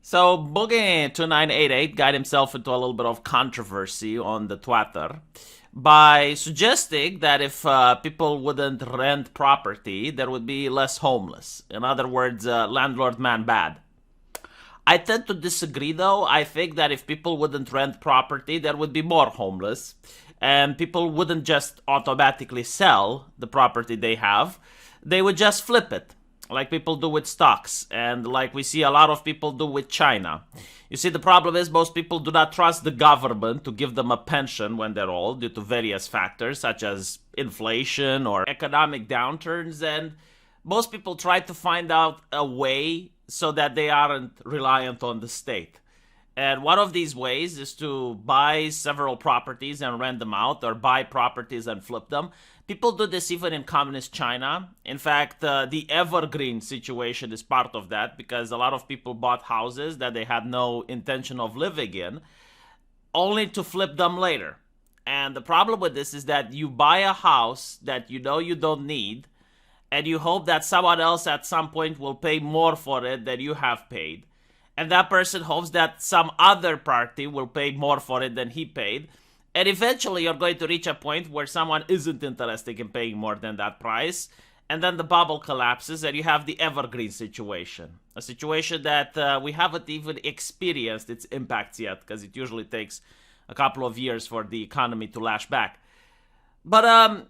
So Boogie2988 got himself into a little bit of controversy on the Twitter by suggesting that if people wouldn't rent property, there would be less homeless. In other words, landlord man bad. I tend to disagree though. I think that if people wouldn't rent property, there would be more homeless. And people wouldn't just automatically sell the property they have, they would just flip it like people do with stocks, and like we see a lot of people do with China. You see, the problem is most people do not trust the government to give them a pension when they're old due to various factors such as inflation or economic downturns, and most people try to find out a way so that they aren't reliant on the state. And one of these ways is to buy several properties and rent them out, or buy properties and flip them. People do this even in communist China. In fact, the evergreen situation is part of that because a lot of people bought houses that they had no intention of living in, only to flip them later. And the problem with this is that you buy a house that you know you don't need, and you hope that someone else at some point will pay more for it than you have paid. And that person hopes that some other party will pay more for it than he paid. And eventually you're going to reach a point where someone isn't interested in paying more than that price. And then the bubble collapses and you have the evergreen situation. A situation that we haven't even experienced its impacts yet, because it usually takes a couple of years for the economy to lash back. But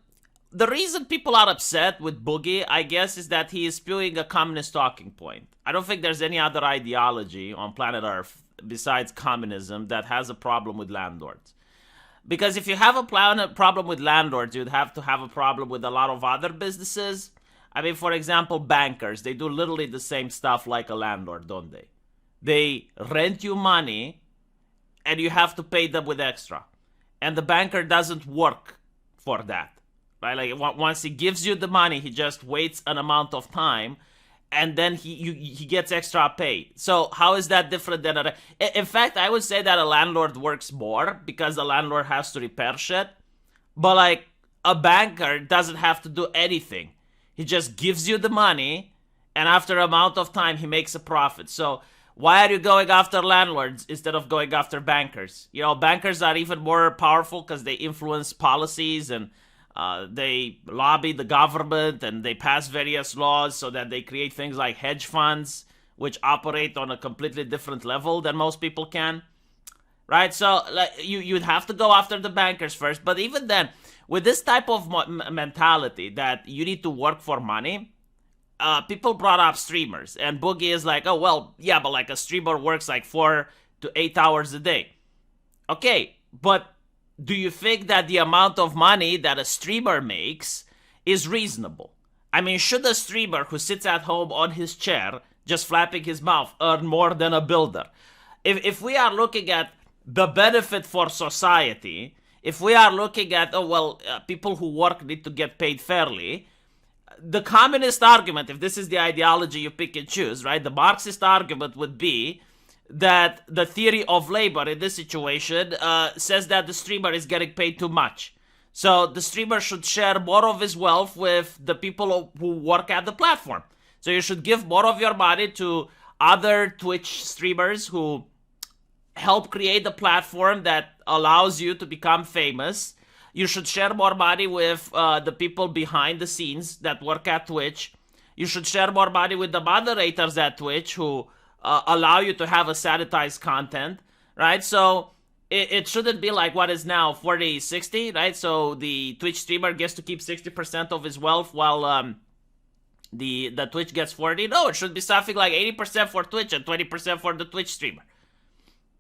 the reason people are upset with Boogie, I guess, is that he is spewing a communist talking point. I don't think there's any other ideology on planet Earth besides communism that has a problem with landlords. Because if you have a problem with landlords, you'd have to have a problem with a lot of other businesses. I mean, for example, bankers, they do literally the same stuff like a landlord, don't they? They rent you money and you have to pay them with extra. And the banker doesn't work for that. Right? Like once he gives you the money, he just waits an amount of time, and then he gets extra pay. So how is that different than a? In fact, I would say that a landlord works more because the landlord has to repair shit. But like a banker doesn't have to do anything. He just gives you the money, and after an amount of time, he makes a profit. So why are you going after landlords instead of going after bankers? You know, bankers are even more powerful because they influence policies and they lobby the government and they pass various laws so that they create things like hedge funds, which operate on a completely different level than most people can. Right? So like, you'd have to go after the bankers first. But even then, with this type of mentality that you need to work for money, people brought up streamers. And Boogie is like, oh, well, yeah, but like a streamer works like 4 to 8 hours a day. Okay, but do you think that the amount of money that a streamer makes is reasonable? I mean, should a streamer who sits at home on his chair, just flapping his mouth, earn more than a builder? If we are looking at the benefit for society, if we are looking at, people who work need to get paid fairly, the communist argument, if this is the ideology you pick and choose, right, the Marxist argument would be that the theory of labor in this situation says that the streamer is getting paid too much. So the streamer should share more of his wealth with the people who work at the platform. So you should give more of your money to other Twitch streamers who help create the platform that allows you to become famous. You should share more money with the people behind the scenes that work at Twitch. You should share more money with the moderators at Twitch who allow you to have a sanitized content, right? So it shouldn't be like what is now 40-60, right? So the Twitch streamer gets to keep 60% of his wealth while the Twitch gets 40. No, it should be something like 80% for Twitch and 20% for the Twitch streamer.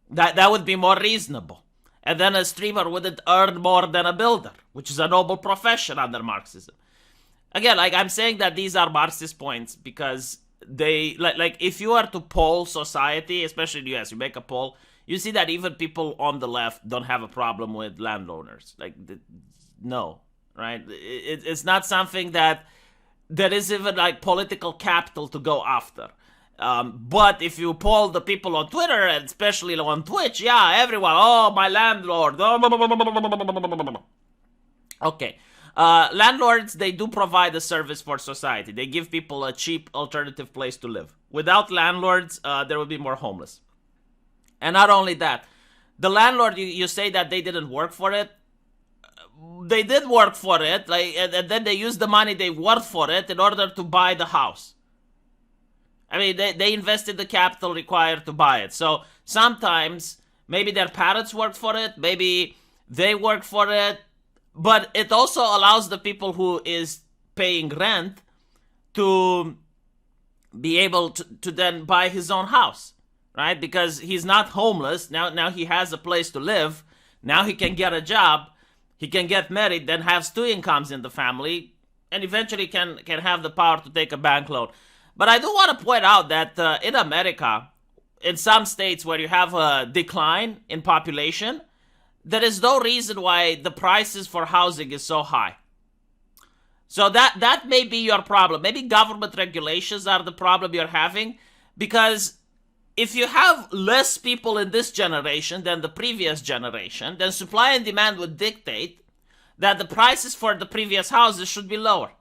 That would be more reasonable. And then a streamer wouldn't earn more than a builder, which is a noble profession under Marxism. Again, like I'm saying that these are Marxist points because they like if you are to poll society, especially in the US, you make a poll, you see that even people on the left don't have a problem with landowners. Like, no, right? It's not something that is even like political capital to go after. But if you poll the people on Twitter, and especially on Twitch, yeah, everyone, oh, my landlord. Okay. Landlords, they do provide a service for society. They give people a cheap alternative place to live. Without landlords, there would be more homeless. And not only that, the landlord, you say that they didn't work for it. They did work for it, like, and then they used the money they worked for it in order to buy the house. I mean, they invested the capital required to buy it. So sometimes maybe their parents worked for it, maybe they worked for it, but it also allows the people who is paying rent to be able to then buy his own house, right? Because he's not homeless. Now he has a place to live. Now he can get a job. He can get married, then have two incomes in the family, and eventually can have the power to take a bank loan. But I do want to point out that in America, in some states where you have a decline in population, there is no reason why the prices for housing is so high. So that may be your problem. Maybe government regulations are the problem you're having, because if you have less people in this generation than the previous generation, then supply and demand would dictate that the prices for the previous houses should be lower.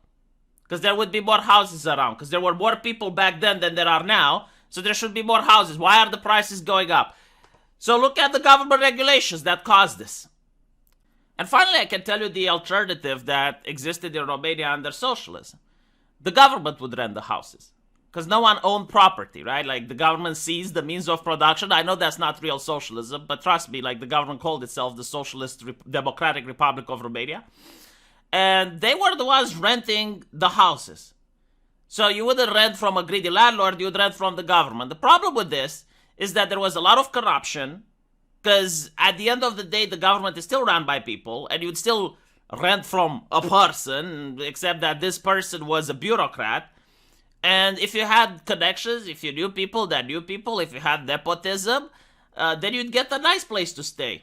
Because there would be more houses around. Because there were more people back then than there are now. So there should be more houses. Why are the prices going up? So look at the government regulations that caused this. And finally, I can tell you the alternative that existed in Romania under socialism. The government would rent the houses. Because no one owned property, right? Like, the government seized the means of production. I know that's not real socialism, but trust me, like, the government called itself the Socialist Democratic Republic of Romania. And they were the ones renting the houses. So you wouldn't rent from a greedy landlord, you would rent from the government. The problem with this is that there was a lot of corruption, because at the end of the day, the government is still run by people, and you would still rent from a person, except that this person was a bureaucrat. And if you had connections, if you knew people that knew people, if you had nepotism, then you'd get a nice place to stay.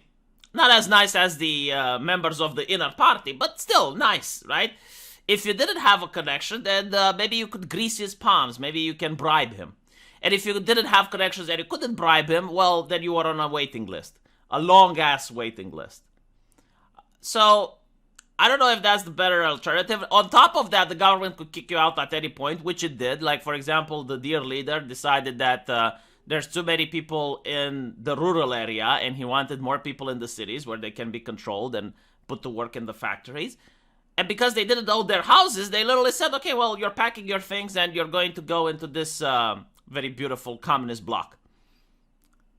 Not as nice as the members of the inner party, but still nice, right? If you didn't have a connection, then maybe you could grease his palms. Maybe you can bribe him. And if you didn't have connections and you couldn't bribe him, well, then you were on a waiting list. A long-ass waiting list. So I don't know if that's the better alternative. On top of that, the government could kick you out at any point, which it did. Like, for example, the dear leader decided that there's too many people in the rural area, and he wanted more people in the cities where they can be controlled and put to work in the factories. And because they didn't own their houses, they literally said, okay, well, you're packing your things and you're going to go into this very beautiful communist bloc.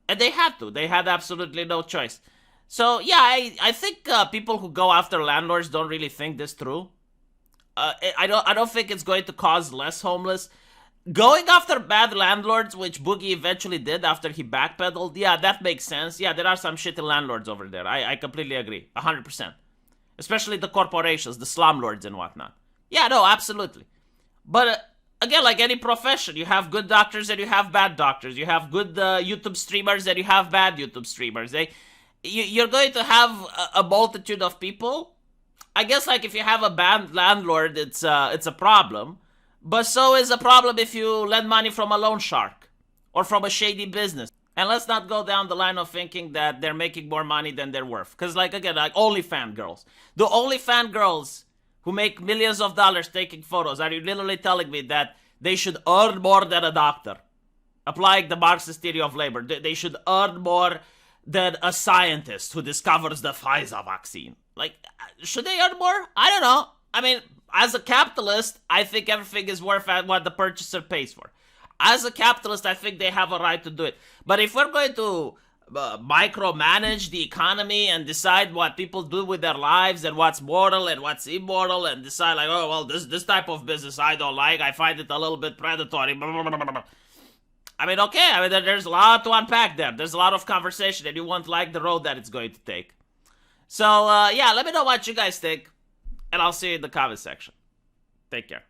And they had to. They had absolutely no choice. So, yeah, I think people who go after landlords don't really think this through. I don't think it's going to cause less homeless. Going after bad landlords, which Boogie eventually did after he backpedaled, yeah, that makes sense. Yeah, there are some shitty landlords over there. I completely agree. 100%. Especially the corporations, the slumlords and whatnot. Yeah, no, absolutely. But again, like any profession, you have good doctors and you have bad doctors. You have good YouTube streamers and you have bad YouTube streamers. You're going to have a multitude of people. I guess, like, if you have a bad landlord, it's a problem. But so is a problem if you lend money from a loan shark or from a shady business. And let's not go down the line of thinking that they're making more money than they're worth. Because, like, again, like OnlyFans girls. The OnlyFans girls who make millions of dollars taking photos, are you literally telling me that they should earn more than a doctor? Applying the Marxist theory of labor. They should earn more than a scientist who discovers the Pfizer vaccine. Like, should they earn more? I don't know. I mean, as a capitalist, I think everything is worth what the purchaser pays for. As a capitalist, I think they have a right to do it. But if we're going to micromanage the economy and decide what people do with their lives and what's moral and what's immoral and decide, like, oh, well, this type of business I don't like, I find it a little bit predatory. I mean, okay, I mean, there's a lot to unpack there. There's a lot of conversation, and you won't like the road that it's going to take. So, yeah, let me know what you guys think, and I'll see you in the comment section. Take care.